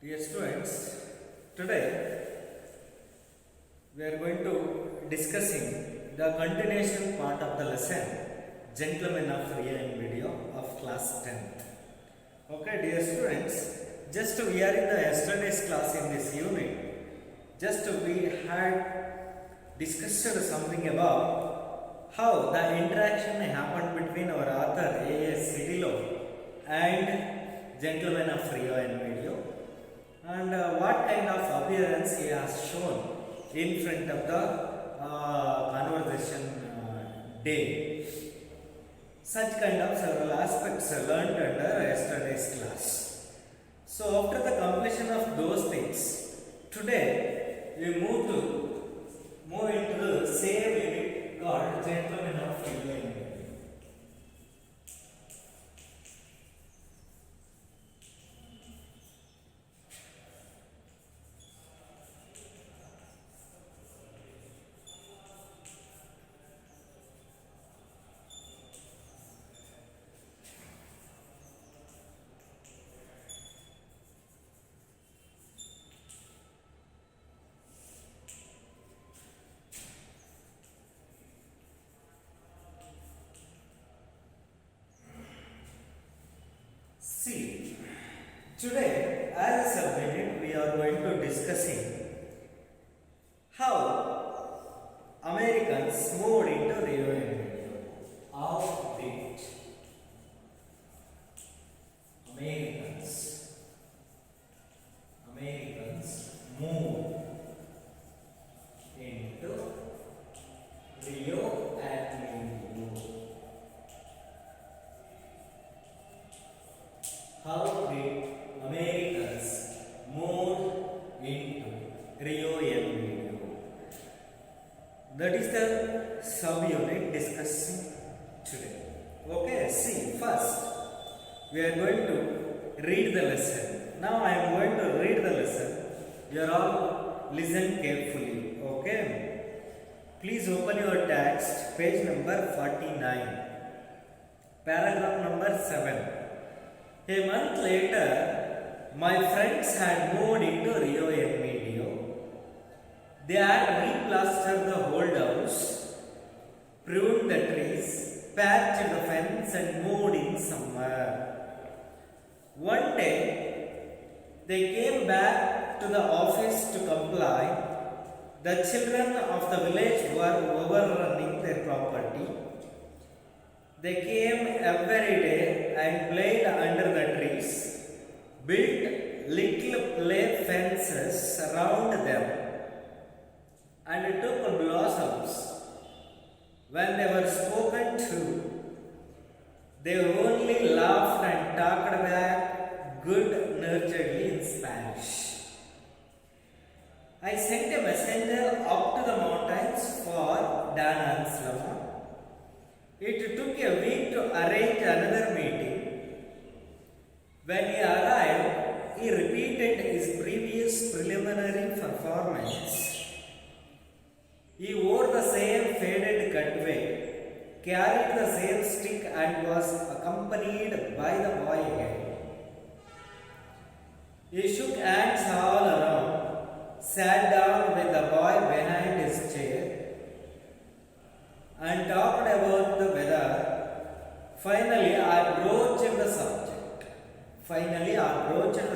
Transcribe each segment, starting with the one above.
Dear students, today we are going to discussing the continuation part of the lesson Gentlemen of Rio and Video of class 10th. Okay, dear students, just we are in the yesterday's class in this unit. Just we had discussed something about how the interaction happened between our author A.S. Sidilo and Gentlemen of Rio and Video, and what kind of appearance he has shown in front of the conversation day. Such kind of several aspects learned under yesterday's class. So after the completion of those things, today we move into the same unit called Gentlemen of Rio and Video. See, today as a subject we are going to discussing how Americans moved into Rio and Video. How did Americans moved into Rio and Video? How did Americans move into Rio and Video? That is the subunit discussing today. Okay, see, first we are going to read the lesson. Now I am going to read the lesson. You are all listen carefully. Okay, please open your text, page number 49, paragraph number 7. A month later, my friends had moved into Rio and Video. They had replastered the old house, pruned the trees, patched the fence and moved in summer. One day, they came back to the office to comply. The children of the village were overrunning their property. They came every day and played under the trees, built little play fences around them, and took blossoms. When they were spoken to, they only laughed and talked back good-naturedly in Spanish. I sent a messenger up to the mountains for Dan Anselmo. It took a week to arrange another meeting. When he arrived, he repeated his previous preliminary performance. He wore the same faded cutaway, carried the same stick and was accompanied by the boy again. He shook hands all around, sat down with the boy behind his chair, and talked about the weather. Finally, I broached the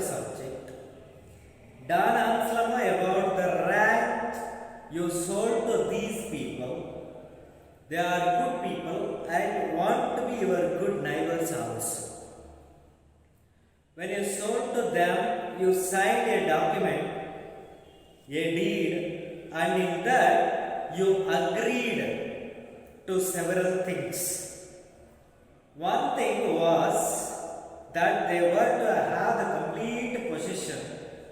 subject. Dan Anselmo about the rent you sold to these people. They are good people and want to be your good neighbors also. When you sold to them, you signed a document, a deed, and in that you agreed to several things. One thing was that they were to have the complete possession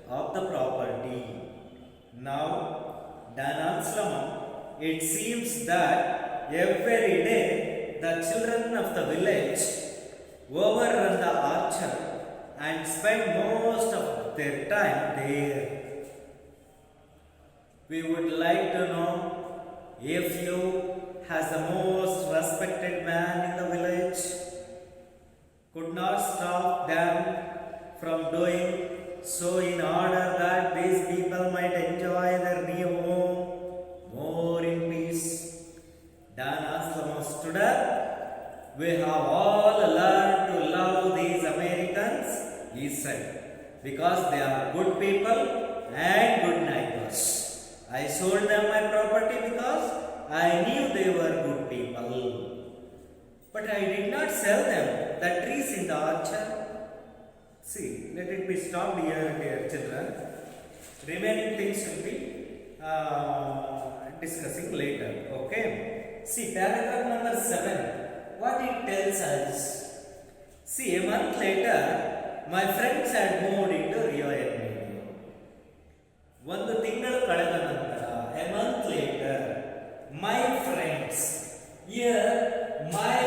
of the property. Now, Dan Anselmo, it seems that every day the children of the village overrun the orchard and spend most of their time there. We would like to know if you, as the most respected man in the village, could not stop them from doing So in order that these people might enjoy their new home more in peace, Dan Aslam stood up. We have all learned to love these Americans, he said, because they are good people and good neighbors. I sold them my property because I knew they were good people. But I did not sell them the trees in the orchard. See, let it be stopped here, dear children. Remaining things will be discussing later. Okay. See, paragraph number 7. What it tells us. See, a month later, my friends had moved into Rio Emilio. ಒಂದು ತಿಂಗಳು ಕಳೆದ ನಂತರ, a month later, my friends. Here, my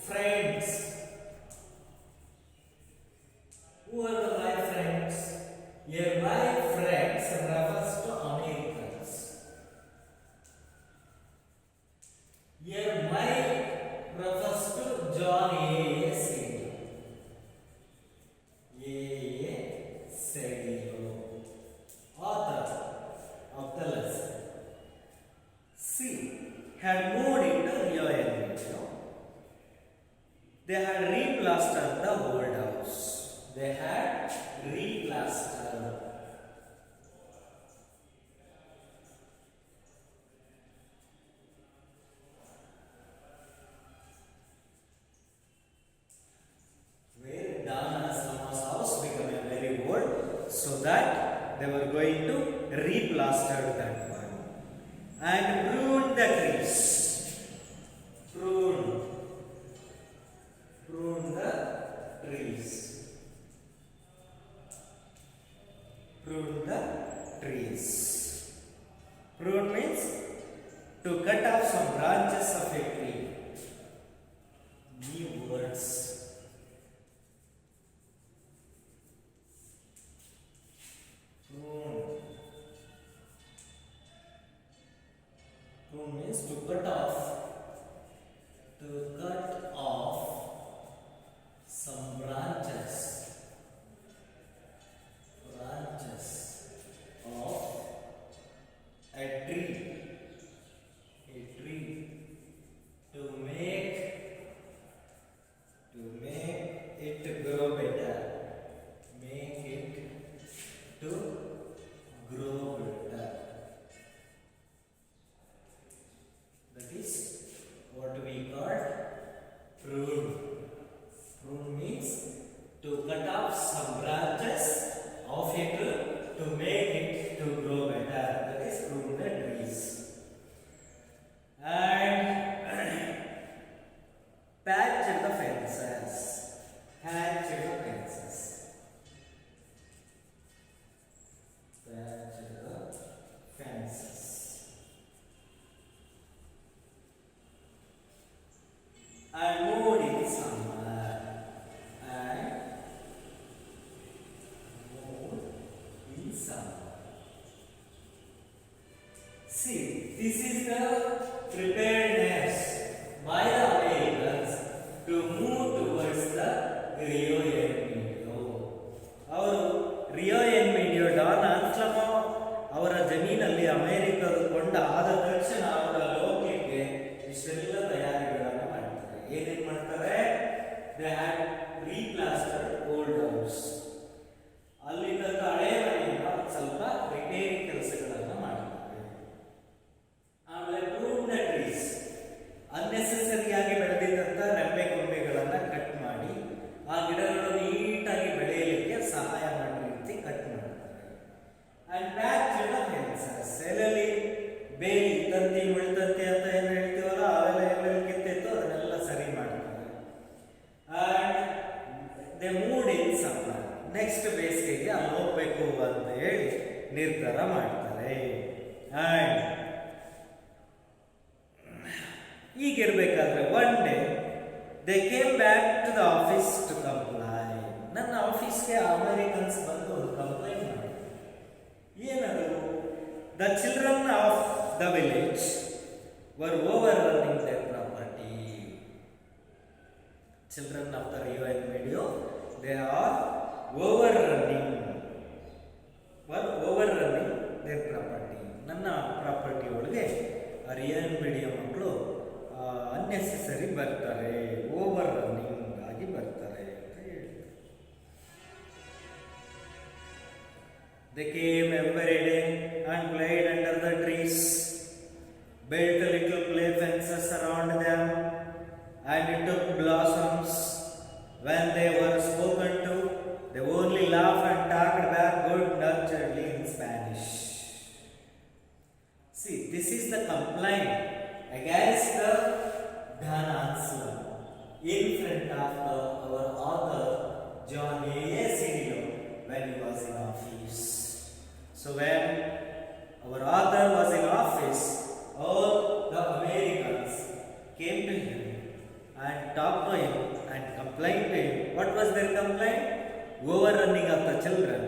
friends. Who are my friends? Here, my friends refers to Americans. Here, my refers to John A. Sedillo, author of the lesson. C. Had moved into Rio Emilio. They had replastered the old house. They had replastered. Where Dana's house became very old, so that they were going to replaster that one and prune the trees. Prune the trees. Prune the trees. Prune means to cut off some branches of a tree. New words. Prune. Prune means to cut off. To cut off some branches. Of a tree to make it grow better, make it to grow better. That is what we call prune. Prune means to cut off some branches of a tree to make it to grow better. That is prune the trees. And patch the fences. Patch the fences. Patch the fences. And moved in summer. And see, this is the preparedness by the Americans to move towards the Rio Emilio. ಅವರು ರಿಯೋ ಎನ್ಮಿಡಿಯೋ Don ಆನ್ಸ್ಲಮೋ ಅವರ ಜಮೀನಲ್ಲಿ ಅಮೆರಿಕದ ಕೊಂಡ ಆದ ತಕ್ಷಣ ಅವರ ಲೋಕಕ್ಕೆ ಇಷ್ಟೆಲ್ಲ ತಯಾರಿಗಳನ್ನು ಮಾಡ್ತಾರೆ. ಏನೇನು ಮಾಡ್ತಾರೆ? They had replastered old house. ಅಲ್ಲಿದ್ದ ಹಳೆ ಮನೆಯಿಂದ ಸ್ವಲ್ಪ ರಿಪೇರಿ ಕೆಲಸಗಳನ್ನು ಮಾಡ್ತಾರೆ. ಆಮೇಲೆ ಪ್ರೂನ್ ದ ಟ್ರೀಸ್, ಅನ್ನೆಸೆಸರಿಯಾಗಿ ಬೆಳೆದಿದ್ದಂಥ ರೆಂಬೆ ಕೊಂಬೆಗಳನ್ನು ಕಟ್ ಮಾಡಿ ಆ ಗಿಡಗಳು ನೀಟಾಗಿ ಬೆಳೆಯಲಿಕ್ಕೆ ಸಹಾಯ ಮಾಡೋ ರೀತಿ ಕಟ್ ಮಾಡ್ತಾರೆ. ಅಂಡ್ ಪ್ಯಾಚ್ ದ ಫೆನ್ಸಸ್, ಎಲ್ಲೆಲ್ಲಿ ಬೇಲಿ ತಂತಿ ಮುಳ್ತಂತಿ ಅಂತ ಏನು ಹೇಳ್ತೀವಲ್ಲ ಅವೆಲ್ಲ ಎಲ್ಲೆಲ್ಲಿ ಕಿತ್ತಿತ್ತು ಅದನ್ನೆಲ್ಲ ಸರಿ ಮಾಡ್ತಾರೆ. And they moved in summer, next ಬೇಸಿಗೆಗೆ ಅಲ್ಲಿ ಹೋಗ್ಬೇಕು ಅಂತ ಹೇಳಿ ನಿರ್ಧಾರ ಮಾಡ್ತಾರೆ. ಅಂಡ್ ಈಗಿರ್ಬೇಕಾದ್ರೆ one day they came back to the office to comply. ನನ್ನ ಆಫೀಸ್ಗೆ ಅಮೆರಿಕನ್ಸ್ ಬಂದು ಒಂದು ಕಂಪ್ಲೈಂಟ್ ಮಾಡಿ. ಏನದು? The children of the village were overrunning their property. Children of the Rio Emilio, they are overrunning property ಒಳಗೆ ರಿಯನ್ ಮೀಡಿಯಾ ಮಕ್ಕಳು ಅನ್ನೆಸೆಸರಿ ಬರ್ತಾರೆ, ಓವರ್ ರನ್ನಿಂಗ್ ಆಗಿ ಬರ್ತಾರೆ ಅಂತ ಹೇಳ್ತಾರೆ. They came every day and played under the trees, built little play fences around them, and took blossoms. When they were spoken to, they only laughed and talked back good-naturedly in Spanish. See, this is the complaint against the Dan Anselm in front of our author John A. Sidilo when he was in office. So when our author was in office, all the Americans came to him and talked to him and complained to him. What was their complaint? Overrunning of the children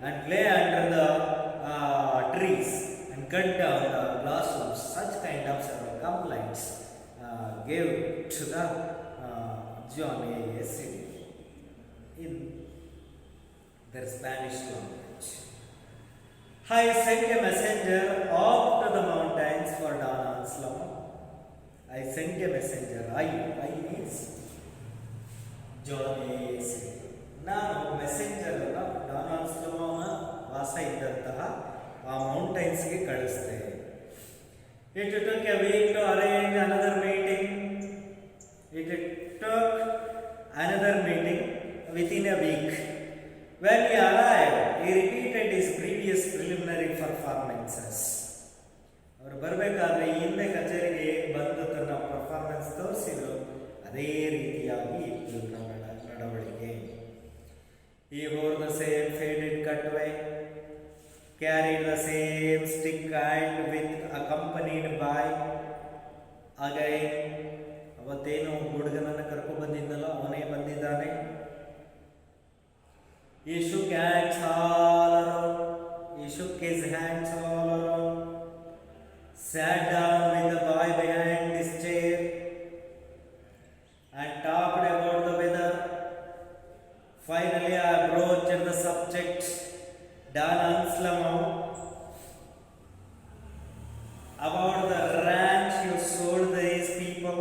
and play under the trees and cut down the blossoms. Such kind of several complaints gave to the John A. Sidilo in their Spanish language. I sent a messenger up to the mountains for Dan Anselm. I sent a messenger. I means John A. Sidilo. ನಾನು messenger ಅನ್ನ Don ಆನ್ಸ್ಲಮ್ ವಾಸ ಇದ್ದಂತಹ ಆ ಮೌಂಟೈನ್ಸ್ಗೆ ಕಳಿಸ್ತೆ. It took a week to arrange another meeting. It took another meeting within a week. When he arrived, he repeated his previous preliminary performances. ಅವರು ಬರಬೇಕಾದ್ರೆ ಹಿಂದೆ ಕಚೇರಿಗೆ ಹೇಗೆ ಬಂದು ತನ್ನ ಪರ್ಫಾರ್ಮೆನ್ಸ್ ತೋರಿಸಿದ್ರು ಅದೇ ರೀತಿಯಾಗಿ ಇತ್ತು ನಡವಳಿಕೆ. He wore the same faded cutaway, carried the same stick and with accompanied by again ಅವತ್ತೇನು ಹುಡುಗನನ್ನು ಕರ್ಕೊಂಡು ಬಂದಿದ್ದಲ್ಲ ಅವನೇ ಬಂದಿದ್ದಾನೆ. He shook hands all around. He shook his hands all around. Sat down with the boy behind his chair and talked about the weather. Finally, I broached the subject. Dan Anselm about the ranch you sold these people.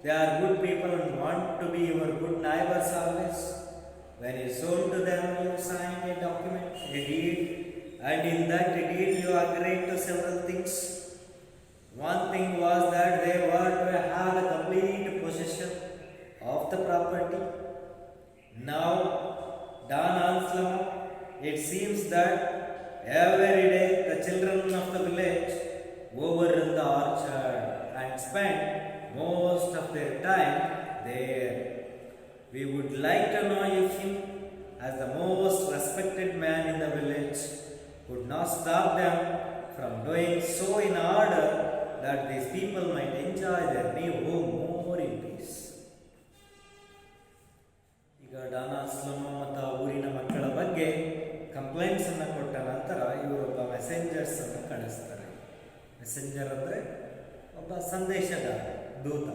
They are good people and want to be your good neighbors always. When you sold to them, you signed a document, a deed, and in that deed you agreed to several things. One thing was that they were to have the complete possession of the property. Now, Dan Anselm, it seems that every day the children of the village overrun the orchard and spend most of their time there. We would like to know if him, as the most respected man in the village, could not stop them from doing so in order that these people might enjoy their new home more in peace. ಈಗ Don ಆನ್ಸ್ಲಮ್ ಮತ್ತು ಊರಿನ ಮಕ್ಕಳ ಬಗ್ಗೆ complaints ಅನ್ನು ಕೊಟ್ಟ ನಂತರ ಇವರೊಬ್ಬ messengers ಅನ್ನು ಕಳಿಸ್ತಾರೆ. ಮೆಸೆಂಜರ್ ಅಂದರೆ ಒಬ್ಬ ಸಂದೇಶಗಾರ, ದೂತ.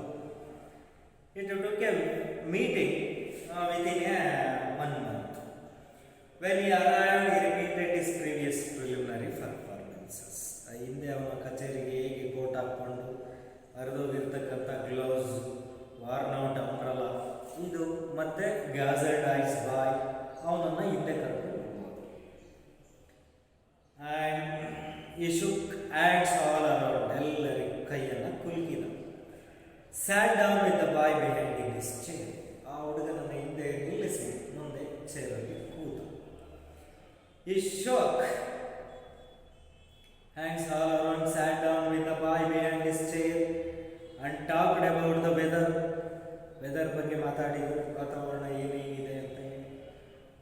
It took a meeting within one month. When he arrived, he repeated his previous preliminary performances. ಹಿಂದೆ ಅವನ ಕಚೇರಿಗೆ ಹೇಗೆ ಕೋಟ್ ಹಾಕ್ಕೊಂಡು ಹರಿದೋಗಿರ್ತಕ್ಕಂಥ ಗ್ಲೌಸ್, ವಾರ್ನೌಟ್ ಅಂಬ್ರಲ್ಲ, ಇದು ಮತ್ತೆ ಗ್ಯಾಸರ್ಡ್ ಐಸ್ ಬಾಯ್ ಅವನನ್ನು ಹಿಂದೆ ಕರ್ಕೊಂಡು ಹೋಗ್ಬೋದು. ಆ್ಯಂಡ್ ಈ ಶುಕ್ ಆ್ಯಡ್ಸ್ ಆಲ್ ಅರೌಂಡ್, ಎಲ್ಲರಿಗೂ ಕೈಯನ್ನು ಕುಲುಕಿದ. Sat down with the boy behind in his chair. ಆ ಹುಡುಗನನ್ನು ಹಿಂದೆ ನಿಲ್ಲಿಸಿ ಮುಂದೆ ಚೇರಲ್ಲಿ ಕೂತ. ಈ shook hands all around, sat down with the boy behind his chair and talked about the weather. Weather ಬಗ್ಗೆ ಮಾತಾಡಿದ್ರು, ವಾತಾವರಣ ಏನೇನಿದೆ ಅಂತ ಹೇಳಿ.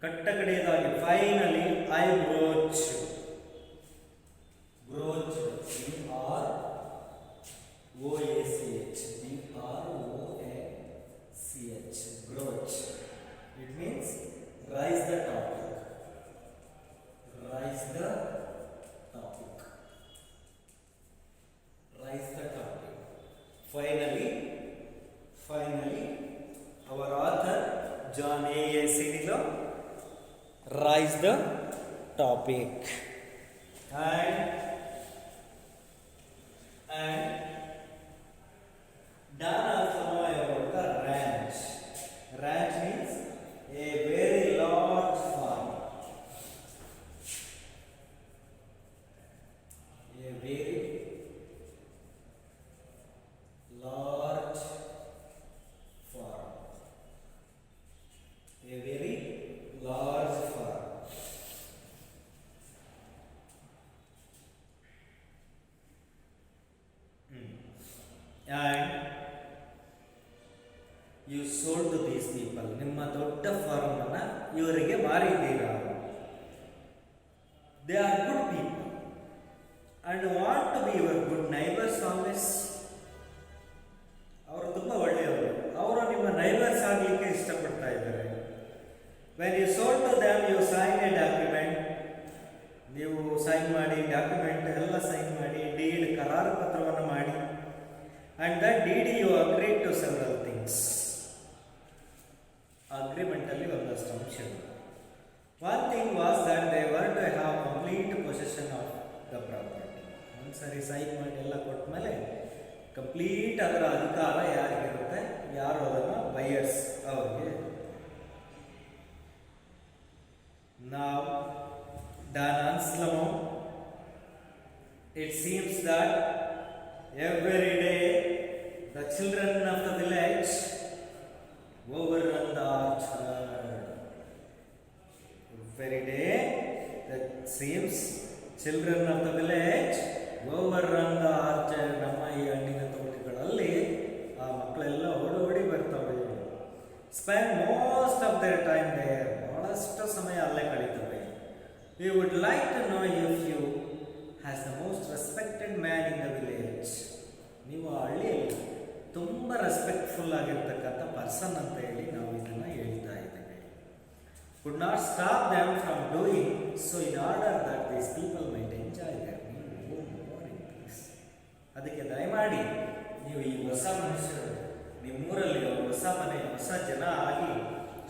ಕಟ್ಟ ಕಡೆಯದಾಗಿ finally I broach BROACH broach. It means rise the topic. Rise the topic. Rise the topic. Finally, our author John A. Sidilo rise the topic. And and Dan also know about the ranch. Ranch means a very large farm. A very large farm. A very large farm. And you sold to these people. ನಿಮ್ಮ ದೊಡ್ಡ form ಅನ್ನ ಇವರಿಗೆ ಮಾರಿದ್ದೀರಾ. They are good people and want to be your good neighbors always. ಅವರು ತುಂಬಾ ಒಳ್ಳೆಯವರು. ಅವರು ನಿಮ್ಮ neighbours ಆಗಲಿಕ್ಕೆ ಇಷ್ಟಪಡ್ತಾ ಇದ್ದಾರೆ. When you sold to them, you signed a document. ನೀವು ಸೈನ್ ಮಾಡಿ, ಡಾಕ್ಯುಮೆಂಟ್ ಎಲ್ಲ ಸೈನ್ ಮಾಡಿ, ಡೀಡ್ ಕರಾರು ಪತ್ರವನ್ನು ಮಾಡಿ. And that deed you agreed to several things. Agreement ಅಲ್ಲಿ ಒಂದಷ್ಟು ಅಂಶಗಳು. One thing was that they were to have complete possession of the property. ಒಂದ್ಸರಿ ಸೈನ್ ಮಾಡಿ ಎಲ್ಲ ಕೊಟ್ಟ ಮೇಲೆ ಕಂಪ್ಲೀಟ್ ಅದರ ಅಧಿಕಾರ ಯಾರಿಗಿರುತ್ತೆ, ಯಾರು ಅದನ್ನ ಬೈಯರ್ಸ್ ಅವ್ರಿಗೆ. Now Dan Anselmo, it seems that every day the children of the village overrun the orchard. Every day that seems children of the village overrun the orchard. ನಮ್ಮ ಈ ಹಣ್ಣಿನ ತೋಟಗಳಲ್ಲಿ ಆ ಮಕ್ಕಳೆಲ್ಲ ಓಡಿ ಬರ್ತವೆ. Spend most of their time there. ಬಹಳಷ್ಟು ಸಮಯ ಅಲ್ಲೇ ಕಳೀತವೆ. We would like to know if you has the most respected man in the village. ನೀವು ಹಳ್ಳಿಯಲ್ಲಿ ತುಂಬ ರೆಸ್ಪೆಕ್ಟ್ಫುಲ್ ಆಗಿರ್ತಕ್ಕಂಥ ಪರ್ಸನ್ ಅಂತ ಹೇಳಿ ನಾವು ಇದನ್ನ ಹೇಳ್ತಾ ಇದ್ದೇವೆ. Could not stop them from doing so in order that these people might enjoy their meal more in peace. ಅದಕ್ಕೆ ದಯಮಾಡಿ ನೀವು ಈ ಹೊಸ ಮನುಷ್ಯರು ನಿಮ್ಮೂರಲ್ಲಿ ಹೊಸ ಮನೆ ಹೊಸ ಜನ ಆಗಿ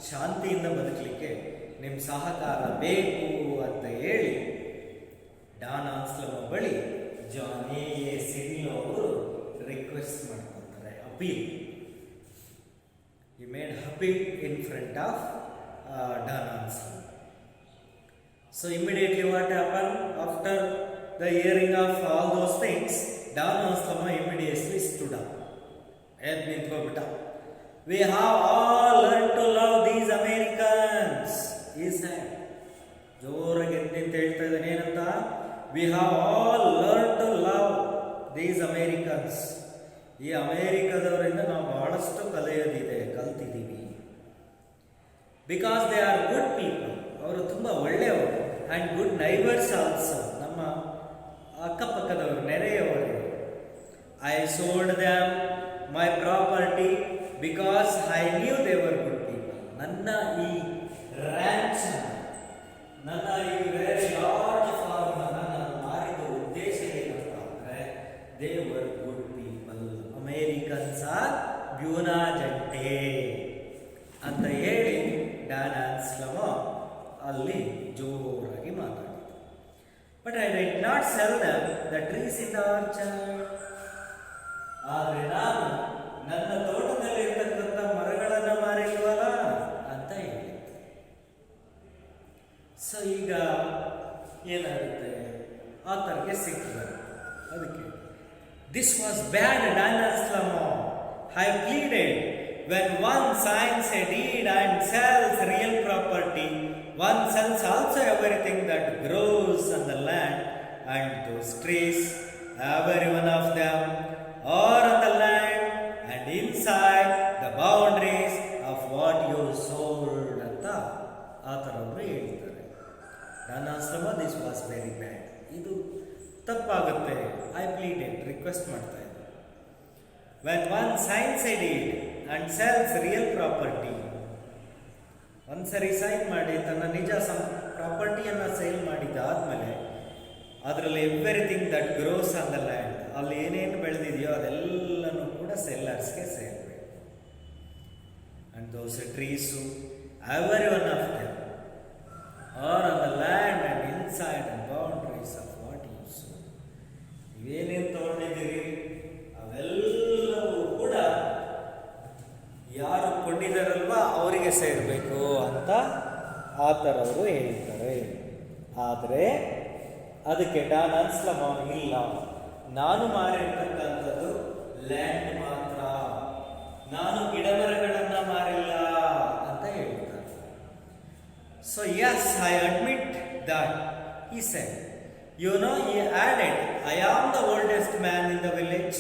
ಶಾಂತಿಯಿಂದ ಬದುಕಲಿಕ್ಕೆ ನಿಮ್ಮ ಸಹಕಾರ ಬೇಕು ಅಂತ ಹೇಳಿ ಡಾನ್ ಆನ್ಸ್ಲಮ್ ಬಳಿ ಜಾನ್ ಎ ಸಿಡಿಲೋ ಅವರು ರಿಕ್ವೆಸ್ಟ್ ಮಾಡ್ಕೊತಾರೆ, appeal. He made appeal in front of Dan Anselmo. So immediately what happened after the hearing of all those things, Dan Anselmo immediately stood up. ಎದ್ದು ನಿಂತ್ಕೊಬಿಟ್ಟ. We have all learned to love these Americans. He said. ಜೋರಾಗಿ ಎದ್ದು ನಿಂತು ಹೇಳ್ತಾ ಇದ್ದಾನೆ ಏನಂತ? We have all learned to love these Americans. ಈ ಅಮೇರಿಕದವರಿಂದ ನಾವು ಬಹಳಷ್ಟು ಕಲ್ತಿದ್ದೀವಿ. Because they are good people. ಅವರು ತುಂಬ ಒಳ್ಳೆಯವರು. And good neighbors also. ನಮ್ಮ ಅಕ್ಕಪಕ್ಕದವರು, ನೆರೆಯವರು. I sold them my property because I knew they were good people. ನನ್ನ ಈ ರ್ಯಾಂಚ್, ನನ್ನ ಈ ವೆರಿ ಲಾರ್ಜ್ ಫಾರ್ಮ್ ಅನ್ನು ನಾನು ಮಾರಿದ ಉದ್ದೇಶ ಏನಂತ ಅಂದರೆ they were good people. Americans are ಬ್ಯೂನಾ ಜಂಟೆ ಅಂತ ಹೇಳಿ ಡಾನ್ ಆನ್ಸ್ಲಮೋ ಅಲ್ಲಿ ಜೋರಾಗಿ ಮಾತಾಡಿದ್ರು. But I did not sell them the trees in the orchard. ಆದರೆ ನಾನು ನನ್ನ ತೋಟದಲ್ಲಿ ಇರ್ತಕ್ಕಂಥ ಮರಗಳನ್ನು ಮಾರಿಲ್ವಲ್ಲ ಅಂತ ಹೇಳಿದ್ದೆ. ಸೊ ಈಗ ಏನಾಗುತ್ತೆ, ಆತನಿಗೆ ಸಿಕ್ಕಿದೆ. ಅದಕ್ಕೆ this was bad Don Anselmo. I pleaded, when one signs a deed and sells real property, one sells also everything that grows on the land, and those trees, every one of them, are on the land and inside the boundaries of what you sold ಅಂತ ಆ ಥರವರು ಹೇಳ್ತಾರೆ. Don Anselmo, this was very bad. ಇದು ತಪ್ಪಾಗುತ್ತೆ. I pleaded, request ಮಾಡ್ತಾ ಇದ್ದೆ. when one signs a deed and sells real property, ಒಂದ್ಸರಿ sign ಮಾಡಿ ತನ್ನ ನಿಜ ಪ್ರಾಪರ್ಟಿಯನ್ನು ಸೇಲ್ ಮಾಡಿದ್ದಾದ್ಮೇಲೆ ಅದರಲ್ಲಿ everything that grows on the land, ಅಲ್ಲಿ ಏನೇನು ಬೆಳೆದಿದೆಯೋ ಅದೆಲ್ಲನೂ ಕೂಡ ಸೆಲ್ಲರ್ಸ್ಗೆ ಸೇರಬೇಕು. And those trees, every one of them are on the land and inside and boundaries of what you sow. ನೀವೇನೇನು ತೊಗೊಂಡಿದ್ದೀರಿ ಆ ಥರವರು ಹೇಳ್ತಾರೆ. ಆದರೆ ಅದಕ್ಕೆ ಡಾನ್ ಅನ್ಸ್ಲಮ್ ಇಲ್ಲ, ನಾನು ಮಾರಿರ್ತಕ್ಕಂಥದ್ದು ಲ್ಯಾಂಡ್ ಮಾತ್ರ, ನಾನು ಗಿಡ ಮರಗಳನ್ನು ಮಾರಿಲ್ಲ ಅಂತ ಹೇಳ್ತಾರೆ. So yes, I admit that, he said. You know, he added, I am the oldest man in the village.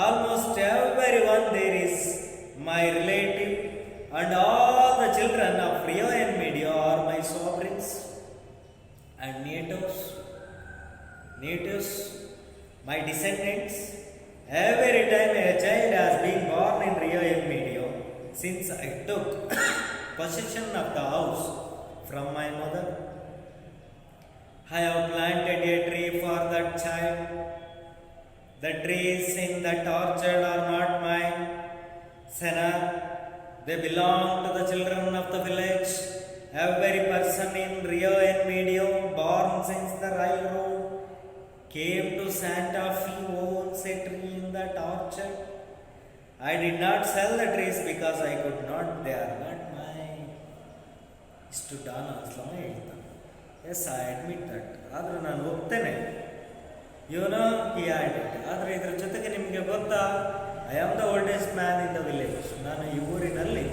Almost everyone there is my relative, and all the children of Rio and Medio are my sovereigns and natives, my descendants. Every time a child has been born in Rio and Medio, since I took possession of the house from my mother, I have planted a tree for that child. The trees in that orchard are not mine, Senna. They belong to the children of the village. Every person in Rio and Medio born since the railroad came to Santa Fe owns a tree in that orchard. I did not sell the trees because I could not, they are not mine. ಇಷ್ಟು Don Anselm ಹೇಳ್ತಾನೆ. Yes, I admit that. ಆದರೆ ನಾನು ಒಪ್ತೇನೆ, ಇವನೋ ಈ audit. ಆದರೆ ಇದ್ರ ಜೊತೆಗೆ ನಿಮಗೆ ಗೊತ್ತಾ, I am the oldest man in the village. ನಾನು ಈ ಊರಿನಲ್ಲಿ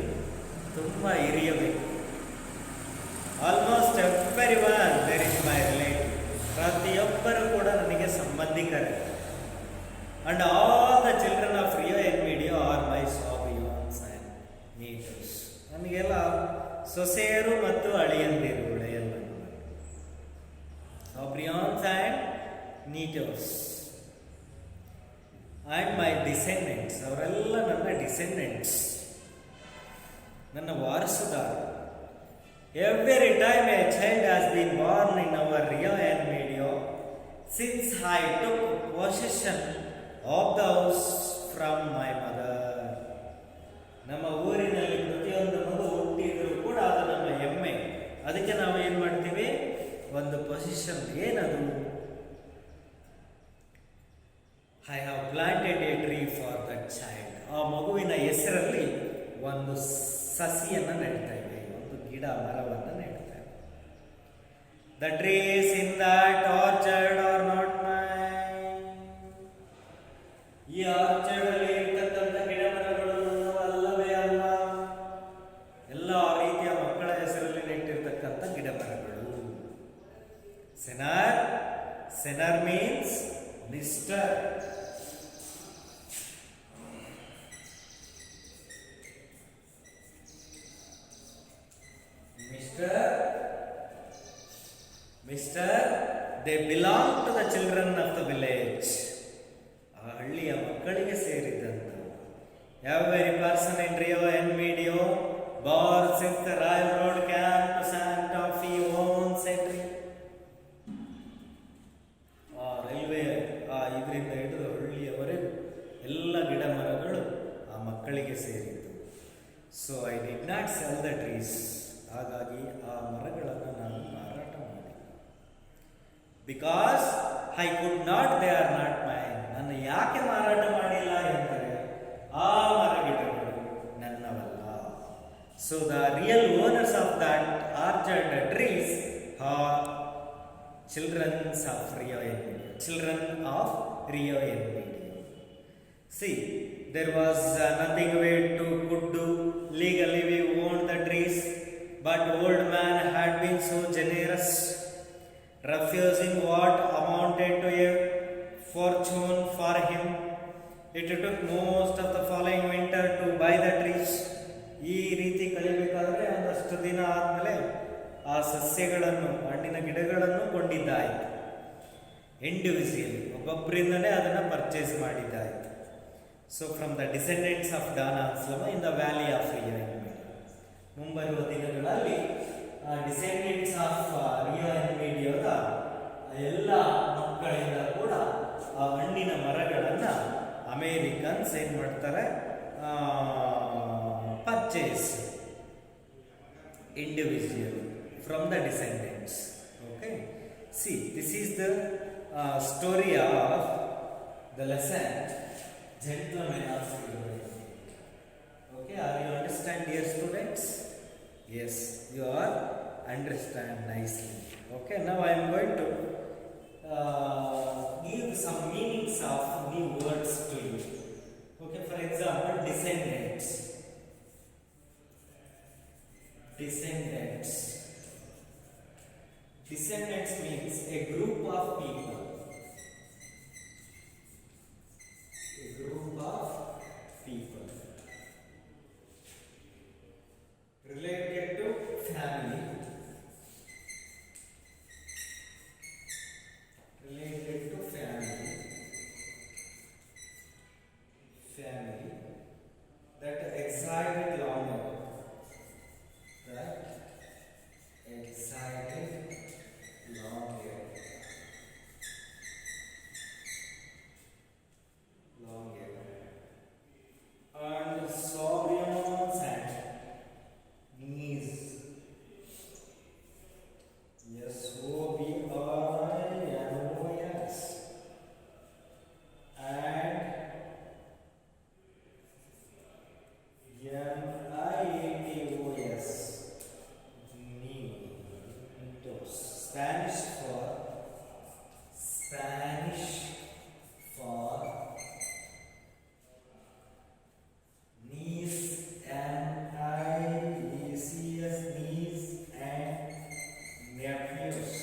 ತುಂಬ ಹಿರಿಯಬೇಕು. Almost every one there is my relative. ಪ್ರತಿಯೊಬ್ಬರು ಕೂಡ ನನಗೆ ಸಂಬಂಧಿಕರೇ. And all the children of Rio and Medio are my ಸಾಬಿಯಾನ್ಸ್ ಆ್ಯಂಡ್ ನೀಟರ್ಸ್. ನನಗೆಲ್ಲ ಸೊಸೆಯರು ಮತ್ತು ಅಳಿಯಂದಿರುಗಳು ಎಲ್ಲ ಸಾಬ್ರಿಯಾನ್ಸ್ ಆ್ಯಂಡ್ ನೀಟರ್ಸ್ ಆ್ಯಂಡ್ ಮೈ ಡಿಸೆಂಡೆಂಟ್ಸ್. ಅವರೆಲ್ಲ ನನ್ನ ಡಿಸೆಂಡೆಂಟ್ಸ್, ನನ್ನ ವಾರಸುದಾರರು. Every time a child has been born in our Rio and Medio since I took possession of the house from my mother. ನಮ್ಮ ಊರಿನಲ್ಲಿ ಪ್ರತಿಯೊಂದು ಮಗು ಹುಟ್ಟಿದ್ರು ಕೂಡ ಅದು ನಮ್ಮ ಹೆಮ್ಮೆ. ಅದಕ್ಕೆ ನಾವು ಏನು ಮಾಡ್ತೀವಿ, ಒಂದು ಪೊಸಿಷನ್. ಏನದು? I have planted A tree for that child. ಆ ಮಗುವಿನ ಹೆಸರಲ್ಲಿ ಒಂದು ಸಸಿಯನ್ನು ನೆಡ್ತಾ ಇವೆ, ಒಂದು ಗಿಡ ಮರವನ್ನು ನೆಡ್ತಾ ಇವೆ. The trees in that orchard are not main. ಈ ಆರ್ಚರ್ಡ್ ಅಲ್ಲಿ ಇರ್ತಕ್ಕಂಥ ಗಿಡ ಮರಗಳು ಅಲ್ಲವೇ ಅಲ್ಲ. ಎಲ್ಲ ರೀತಿಯ ಮಕ್ಕಳ ಹೆಸರಲ್ಲಿ ನೆಟ್ಟಿರ್ತಕ್ಕಂಥ ಗಿಡ ಮರಗಳು. Senar means Mr. They belong to the children of the village. ಆ ಹಳ್ಳಿಯ ಮಕ್ಕಳಿಗೆ ಸೇರಿದಂತೆ. Every person in Rio and Medio born since the railroad came to Santa Fe owns a tree. Railway ಇದರಿಂದ ಹಿಡಿದು ಹಳ್ಳಿಯವರೆಗೂ ಎಲ್ಲ ಗಿಡ ಮರಗಳು ಆ ಮಕ್ಕಳಿಗೆ ಸೇರಿತ್ತು. So I did not sell the trees. ಹಾಗಾಗಿ ಆ ಮರಗಳನ್ನು ನಾನು ಮಾರಾಟ ಮಾಡಿಲ್ಲ. Because I could not, they are not mine. ನಾನು ಯಾಕೆ ಮಾರಾಟ ಮಾಡಿಲ್ಲ ಎಂದರೆ ಆ ಮರಗಿಡಗಳು ನನ್ನವಲ್ಲ. So the real owners of that orchard trees are children of Rio and Medio. Children of Rio and Medio. See, there was nothing we could do. Legally we owned the trees, but old man had been so generous, refusing what amounted to a fortune for him. It took most of the following winter to buy the trees. ಈ ರೀತಿ ಕಲಿಬೇಕಾದ್ರೆ ಒಂದಷ್ಟು ದಿನ ಆದಮೇಲೆ ಆ ಸಸ್ಯಗಳನ್ನು, ಹಣ್ಣಿನ ಗಿಡಗಳನ್ನು ಕೊಂಡಿದ್ದಾಯಿತು. Individual, ಒಬ್ಬೊಬ್ಬರಿಂದಲೇ ಅದನ್ನು ಪರ್ಚೇಸ್ ಮಾಡಿದ್ದಾಯಿತು. So from the descendants of Don Anselmo in the valley of Rio and Medio. ಮುಂಬರುವ ದಿನಗಳಲ್ಲಿ ಡಿಸೆಂಡೆಂಟ್ಸ್ ಆಫ್ ರಿಯೋ ಅಂಡ್ ಮೀಡಿಯೋದ ಎಲ್ಲ ಮಕ್ಕಳಿಂದ ಕೂಡ ಆ ಹಣ್ಣಿನ ಮರಗಳನ್ನು ಅಮೇರಿಕನ್ಸ್ ಏನು ಮಾಡ್ತಾರೆ, purchase individual from the descendants. Okay, see, this is the story of the lesson gentlemen of Rio. Okay, are you understand, dear students? Yes, you are understand nicely. Okay, now I am going to give some meanings of new words to you. Okay, for example, descendants. Descendants. Descendants means a group of people. A group of people related to family. Related to family. Family that existed long ago. That existed long ago. Long ago. And sovereigns and knees. S-O-V-R-I-N-O-S. And M-I-N-T-O-S. Spanish for niece, N-I-E-C-S, niece and nephews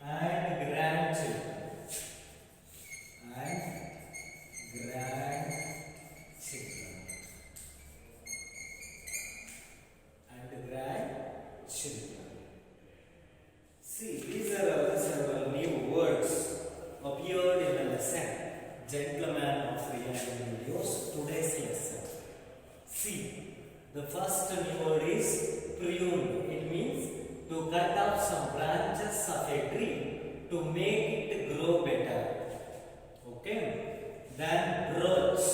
and grandchildren and grandchildren. See, these are the several new words appeared in the lesson Gentleman of Reality Videos, today's lesson. See, the first new word is prune. It means to cut off some branches of a tree to make it grow better. Okay. Then broach.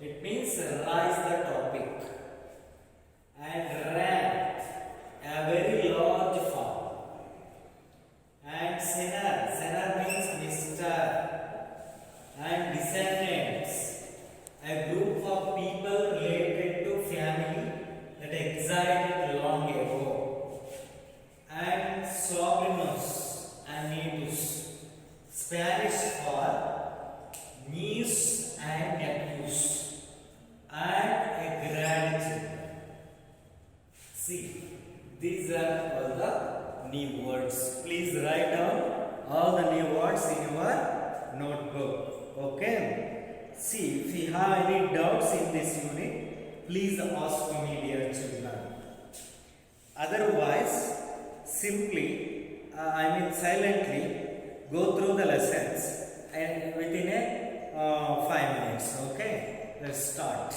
It means rise the topic. And rant, a very large farm. And sinner means mister. And descendants, a group of people related to family that existed long ago. And sobrinos and natus, Spanish for niece and nephews, and a grandchildren. See, these are all the new words. Please write down all the new words in your notebook. Okay. See, if you have any doubts in this unit, please ask me, dear children. Otherwise, simply, silently go through the lessons and within a 5 minutes. Okay. Let's start.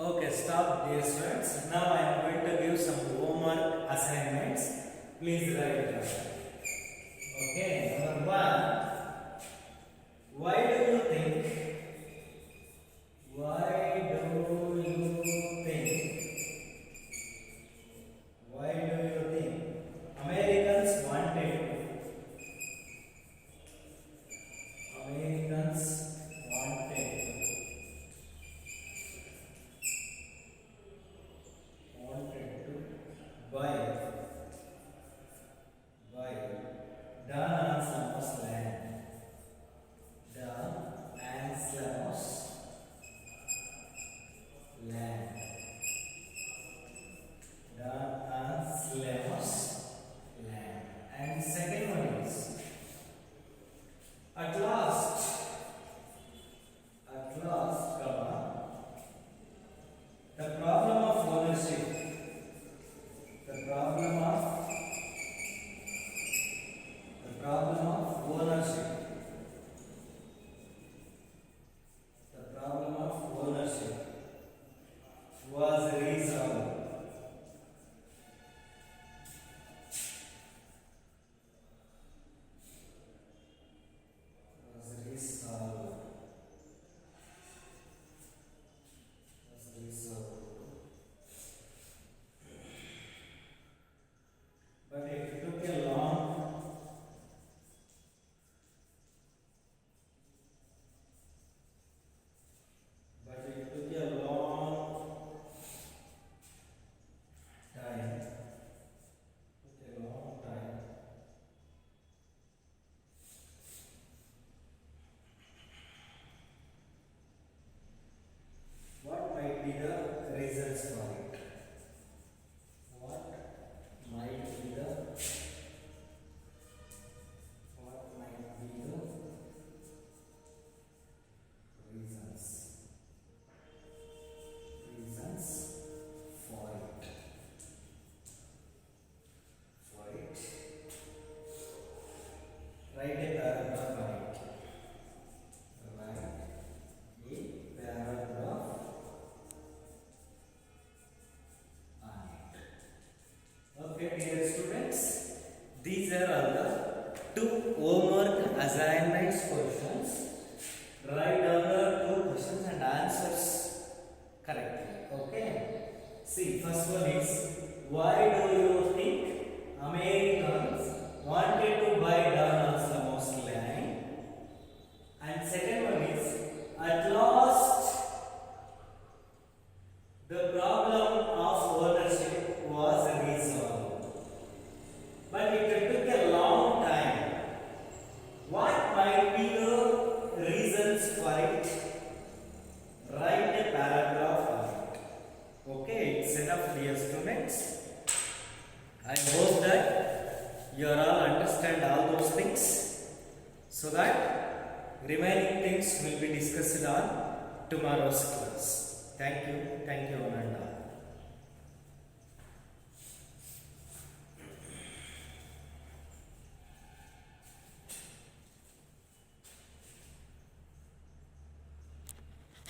Okay, stop dear students. Now I am going to give some homework assignments. Please write it down. Okay, number 1. Why do you think? Why do you think? Why do you think Americans wanted to buy Dan Anselmos land. Dan Anselmos dear students, these are all the two homework assignments questions. Write down the two questions and answers correctly. Okay. See, first one is, why do you think Americans wanted to buy Donald Trump's land? And second one is, at last the problem of ownership was resolved, but it took a long time. What might be the reasons for it? Write a paragraph on it. Okay, it's enough, dear students. I hope that you are all understand all those things, so that remaining things will be discussed on tomorrow's class. Thank you, one and all.